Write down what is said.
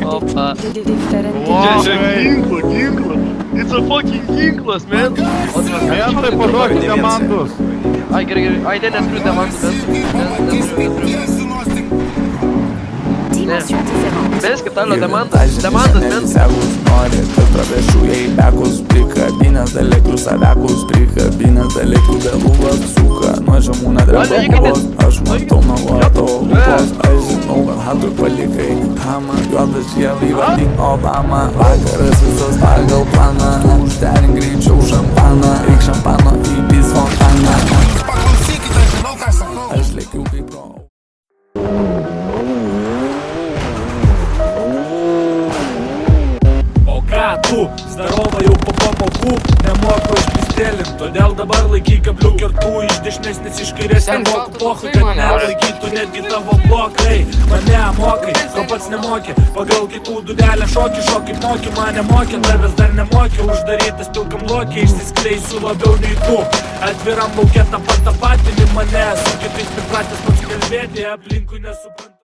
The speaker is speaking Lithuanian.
Opa. Ginklas. It's a fucking ginklas, man. Mentai paduokit demantus. Ai, gerai. Ai, neturiu demantų, neturiu. Dimension différente. Meskit, alio, demandas, men. Segūs nori, kad pravešų jai bekus. Prikabinės daleklių savekus. Prikabinės daleklių beluvas. Suka, nuo žemų nedreba kovos. Aš matau meluoja tavo lūpos. Aš žinau, kad hatui palikai hamą. Juodas žievai vadink Obama. Vakaras visas pagal planą. Užderink greičiau šampaną. Eik šampano į bis fontaną. Aš lėkiu kaip pro. Tu, zdarova jau po pamokų, nemoku aš pistėlint, todėl dabar laikyk kablių kertų, iš dešinės iš kairės nemoku pochai, kad nelaikytų netgi tavo blokai. Mane mokai, ko pats nemokė, pagal kitų dudelę šokį moki, mane mokė, tavęs dar nemokė, uždarytas pilkam lokė, išsiskleisiu labiau nei tu. Atviram lauke tą patį mane, su kitais pripratęs pats kalbėti, aplinkui nesuprantu.